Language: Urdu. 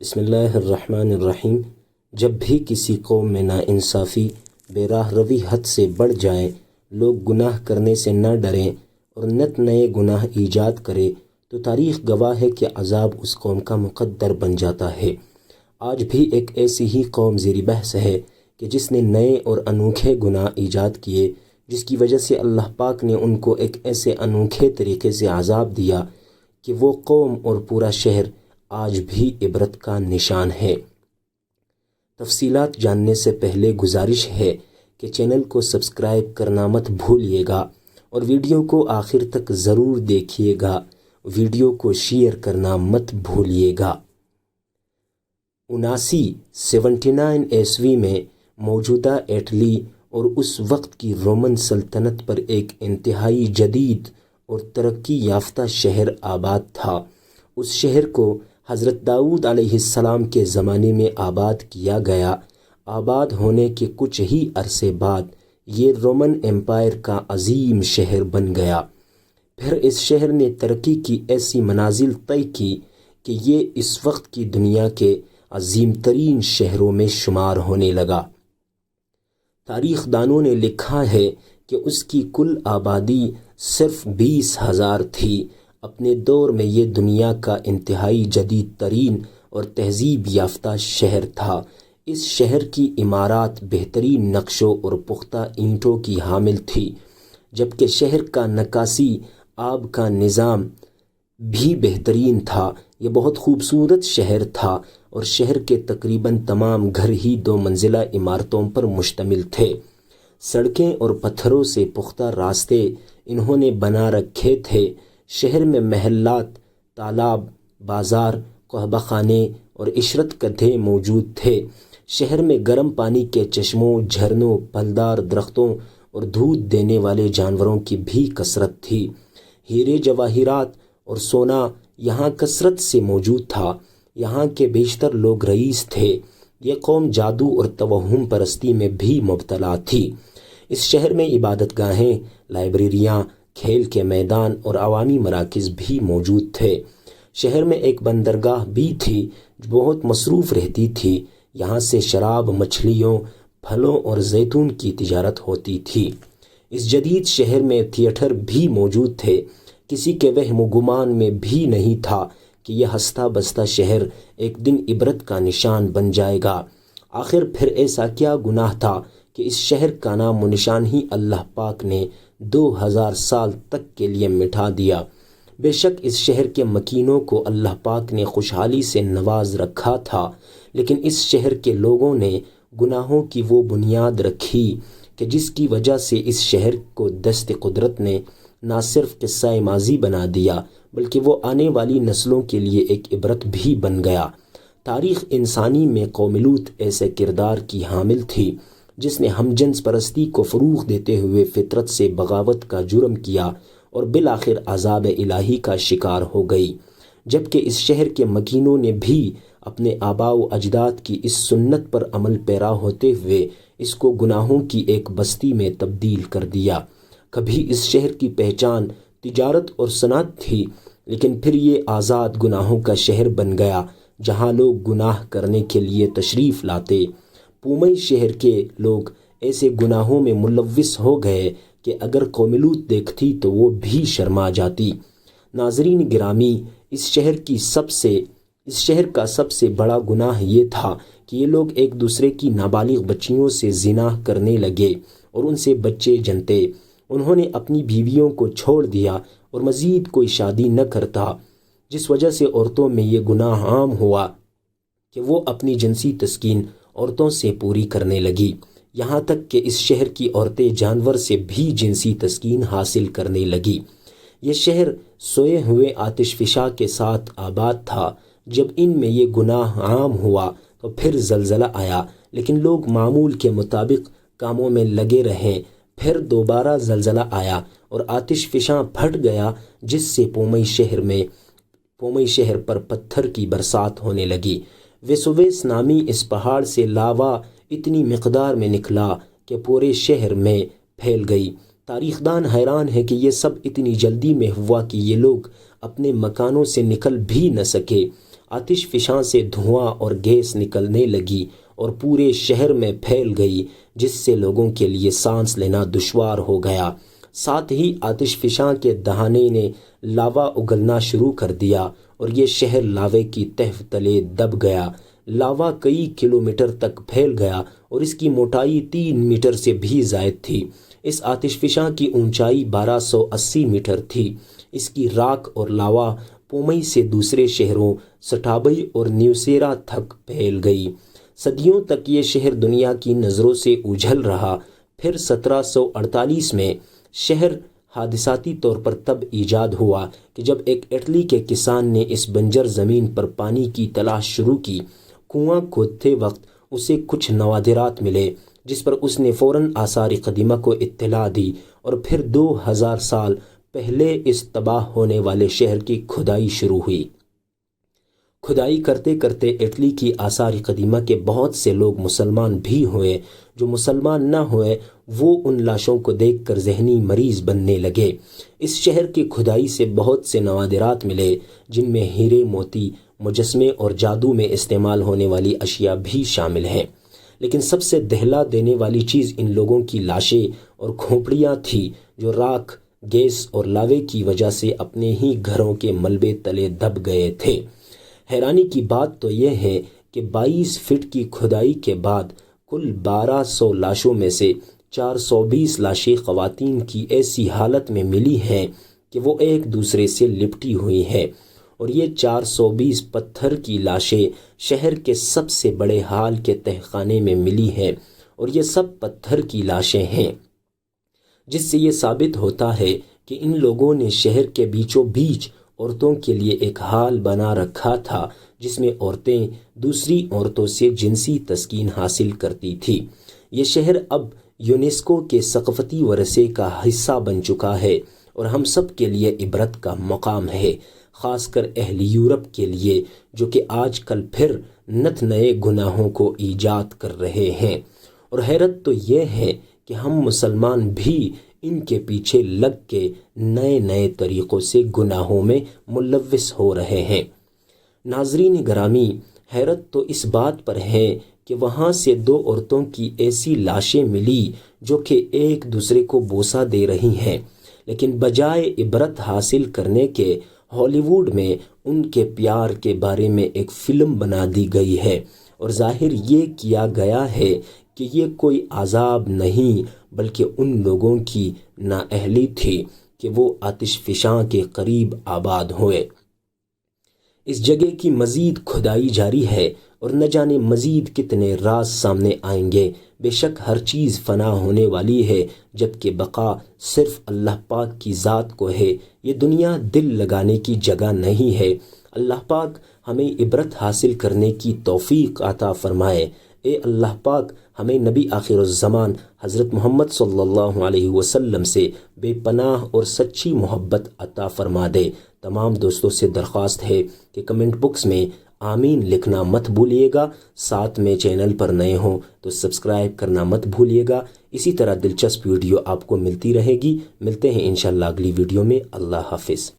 بسم اللہ الرحمن الرحیم۔ جب بھی کسی قوم میں ناانصافی، بے راہ روی حد سے بڑھ جائے، لوگ گناہ کرنے سے نہ ڈریں اور نت نئے گناہ ایجاد کرے تو تاریخ گواہ ہے کہ عذاب اس قوم کا مقدر بن جاتا ہے۔ آج بھی ایک ایسی ہی قوم زیر بحث ہے کہ جس نے نئے اور انوکھے گناہ ایجاد کیے، جس کی وجہ سے اللہ پاک نے ان کو ایک ایسے انوکھے طریقے سے عذاب دیا کہ وہ قوم اور پورا شہر آج بھی عبرت کا نشان ہے۔ تفصیلات جاننے سے پہلے گزارش ہے کہ چینل کو سبسکرائب کرنا مت بھولیے گا اور ویڈیو کو آخر تک ضرور دیکھیے گا۔ ویڈیو کو شیئر کرنا مت بھولیے گا۔ 79 عیسوی میں موجودہ اٹلی اور اس وقت کی رومن سلطنت پر ایک انتہائی جدید اور ترقی یافتہ شہر آباد تھا۔ اس شہر کو حضرت داؤد علیہ السلام کے زمانے میں آباد کیا گیا۔ آباد ہونے کے کچھ ہی عرصے بعد یہ رومن امپائر کا عظیم شہر بن گیا۔ پھر اس شہر نے ترقی کی ایسی منازل طے کی کہ یہ اس وقت کی دنیا کے عظیم ترین شہروں میں شمار ہونے لگا۔ تاریخ دانوں نے لکھا ہے کہ اس کی کل آبادی صرف 20,000 تھی۔ اپنے دور میں یہ دنیا کا انتہائی جدید ترین اور تہذیب یافتہ شہر تھا۔ اس شہر کی عمارات بہترین نقشوں اور پختہ اینٹوں کی حامل تھی، جبکہ شہر کا نکاسی آب کا نظام بھی بہترین تھا۔ یہ بہت خوبصورت شہر تھا اور شہر کے تقریباً تمام گھر ہی 2 منزلہ عمارتوں پر مشتمل تھے۔ سڑکیں اور پتھروں سے پختہ راستے انہوں نے بنا رکھے تھے۔ شہر میں محلات، تالاب، بازار، قہوہ خانے اور عشرت گدھے موجود تھے۔ شہر میں گرم پانی کے چشموں، جھرنوں، پھلدار درختوں اور دودھ دینے والے جانوروں کی بھی کثرت تھی۔ ہیرے جواہرات اور سونا یہاں کثرت سے موجود تھا۔ یہاں کے بیشتر لوگ رئیس تھے۔ یہ قوم جادو اور توہم پرستی میں بھی مبتلا تھی۔ اس شہر میں عبادت گاہیں، لائبریریاں، کھیل کے میدان اور عوامی مراکز بھی موجود تھے۔ شہر میں ایک بندرگاہ بھی تھی جو بہت مصروف رہتی تھی۔ یہاں سے شراب، مچھلیوں، پھلوں اور زیتون کی تجارت ہوتی تھی۔ اس جدید شہر میں تھیٹر بھی موجود تھے۔ کسی کے وہم و گمان میں بھی نہیں تھا کہ یہ ہنستا بستا شہر ایک دن عبرت کا نشان بن جائے گا۔ آخر پھر ایسا کیا گناہ تھا کہ اس شہر کا نام و نشان ہی اللہ پاک نے 2000 سال تک کے لیے مٹا دیا۔ بے شک اس شہر کے مکینوں کو اللہ پاک نے خوشحالی سے نواز رکھا تھا، لیکن اس شہر کے لوگوں نے گناہوں کی وہ بنیاد رکھی کہ جس کی وجہ سے اس شہر کو دست قدرت نے نہ صرف قصہ ماضی بنا دیا بلکہ وہ آنے والی نسلوں کے لیے ایک عبرت بھی بن گیا۔ تاریخ انسانی میں قوم لوط ایسے کردار کی حامل تھی جس نے ہم جنس پرستی کو فروغ دیتے ہوئے فطرت سے بغاوت کا جرم کیا اور بالآخر عذاب الہی کا شکار ہو گئی، جبکہ اس شہر کے مکینوں نے بھی اپنے آباء و اجداد کی اس سنت پر عمل پیرا ہوتے ہوئے اس کو گناہوں کی ایک بستی میں تبدیل کر دیا۔ کبھی اس شہر کی پہچان تجارت اور صنعت تھی، لیکن پھر یہ آزاد گناہوں کا شہر بن گیا جہاں لوگ گناہ کرنے کے لیے تشریف لاتے۔ پومئی شہر کے لوگ ایسے گناہوں میں ملوث ہو گئے کہ اگر قوم لوط دیکھتی تو وہ بھی شرما جاتی۔ ناظرین گرامی، اس شہر کا سب سے بڑا گناہ یہ تھا کہ یہ لوگ ایک دوسرے کی نابالغ بچیوں سے زنا کرنے لگے اور ان سے بچے جنتے۔ انہوں نے اپنی بیویوں کو چھوڑ دیا اور مزید کوئی شادی نہ کرتا، جس وجہ سے عورتوں میں یہ گناہ عام ہوا کہ وہ اپنی جنسی تسکین عورتوں سے پوری کرنے لگی، یہاں تک کہ اس شہر کی عورتیں جانور سے بھی جنسی تسکین حاصل کرنے لگی۔ یہ شہر سوئے ہوئے آتش فشاں کے ساتھ آباد تھا۔ جب ان میں یہ گناہ عام ہوا تو پھر زلزلہ آیا، لیکن لوگ معمول کے مطابق کاموں میں لگے رہے۔ پھر دوبارہ زلزلہ آیا اور آتش فشاں پھٹ گیا، جس سے پومئی شہر پر پتھر کی برسات ہونے لگی۔ ویسوویس نامی اس پہاڑ سے لاوا اتنی مقدار میں نکلا کہ پورے شہر میں پھیل گئی۔ تاریخ دان حیران ہے کہ یہ سب اتنی جلدی میں ہوا کہ یہ لوگ اپنے مکانوں سے نکل بھی نہ سکے۔ آتش فشاں سے دھواں اور گیس نکلنے لگی اور پورے شہر میں پھیل گئی، جس سے لوگوں کے لیے سانس لینا دشوار ہو گیا۔ ساتھ ہی آتش فشاں کے دہانے نے لاوا اگلنا شروع کر دیا اور یہ شہر لاوے کی تہہ تلے دب گیا۔ لاوا کئی کلومیٹر تک پھیل گیا اور اس کی موٹائی 3 میٹر سے بھی زائد تھی۔ اس آتش فشاں کی اونچائی 1280 میٹر تھی۔ اس کی راکھ اور لاوا پومئی سے دوسرے شہروں سٹابئی اور نیوسیرا تک پھیل گئی۔ صدیوں تک یہ شہر دنیا کی نظروں سے اوجھل رہا۔ پھر 1748 میں شہر حادثاتی طور پر تب ایجاد ہوا کہ جب ایک اٹلی کے کسان نے اس بنجر زمین پر پانی کی تلاش شروع کی۔ کنواں کھودتے وقت اسے کچھ نوادرات ملے، جس پر اس نے فوراً آثار قدیمہ کو اطلاع دی اور پھر 2000 سال پہلے اس تباہ ہونے والے شہر کی کھدائی شروع ہوئی۔ کھدائی کرتے کرتے اٹلی کی آثار قدیمہ کے بہت سے لوگ مسلمان بھی ہوئے۔ جو مسلمان نہ ہوئے وہ ان لاشوں کو دیکھ کر ذہنی مریض بننے لگے۔ اس شہر کی کھدائی سے بہت سے نوادرات ملے، جن میں ہیرے، موتی، مجسمے اور جادو میں استعمال ہونے والی اشیاء بھی شامل ہیں۔ لیکن سب سے دہلا دینے والی چیز ان لوگوں کی لاشیں اور کھوپڑیاں تھی جو راکھ، گیس اور لاوے کی وجہ سے اپنے ہی گھروں کے ملبے تلے دب گئے تھے۔ حیرانی کی بات تو یہ ہے کہ 22 فٹ کی کھدائی کے بعد کل 1200 لاشوں میں سے 420 لاشیں خواتین کی ایسی حالت میں ملی ہیں کہ وہ ایک دوسرے سے لپٹی ہوئی ہیں، اور یہ 420 پتھر کی لاشیں شہر کے سب سے بڑے ہال کے تہہ خانے میں ملی ہیں، اور یہ سب پتھر کی لاشیں ہیں، جس سے یہ ثابت ہوتا ہے کہ ان لوگوں نے شہر کے بیچوں بیچ عورتوں کے لیے ایک ہال بنا رکھا تھا، جس میں عورتیں دوسری عورتوں سے جنسی تسکین حاصل کرتی تھی۔ یہ شہر اب یونیسکو کے ثقافتی ورثے کا حصہ بن چکا ہے اور ہم سب کے لیے عبرت کا مقام ہے، خاص کر اہل یورپ کے لیے، جو کہ آج کل پھر نت نئے گناہوں کو ایجاد کر رہے ہیں۔ اور حیرت تو یہ ہے کہ ہم مسلمان بھی ان کے پیچھے لگ کے نئے نئے طریقوں سے گناہوں میں ملوث ہو رہے ہیں۔ ناظرین گرامی، حیرت تو اس بات پر ہے کہ وہاں سے 2 عورتوں کی ایسی لاشیں ملی جو کہ ایک دوسرے کو بوسہ دے رہی ہیں، لیکن بجائے عبرت حاصل کرنے کے ہالی ووڈ میں ان کے پیار کے بارے میں ایک فلم بنا دی گئی ہے، اور ظاہر یہ کیا گیا ہے کہ یہ کوئی عذاب نہیں بلکہ ان لوگوں کی نااہلی تھی کہ وہ آتش فشاں کے قریب آباد ہوئے۔ اس جگہ کی مزید کھدائی جاری ہے اور نہ جانے مزید کتنے راز سامنے آئیں گے۔ بے شک ہر چیز فنا ہونے والی ہے، جبکہ بقا صرف اللہ پاک کی ذات کو ہے۔ یہ دنیا دل لگانے کی جگہ نہیں ہے۔ اللہ پاک ہمیں عبرت حاصل کرنے کی توفیق عطا فرمائے۔ اے اللہ پاک ہمیں نبی آخر الزمان حضرت محمد صلی اللہ علیہ وسلم سے بے پناہ اور سچی محبت عطا فرما دے۔ تمام دوستوں سے درخواست ہے کہ کمنٹ باکس میں آمین لکھنا مت بھولیے گا، ساتھ میں چینل پر نئے ہوں تو سبسکرائب کرنا مت بھولیے گا۔ اسی طرح دلچسپ ویڈیو آپ کو ملتی رہے گی۔ ملتے ہیں انشاءاللہ اگلی ویڈیو میں۔ اللہ حافظ۔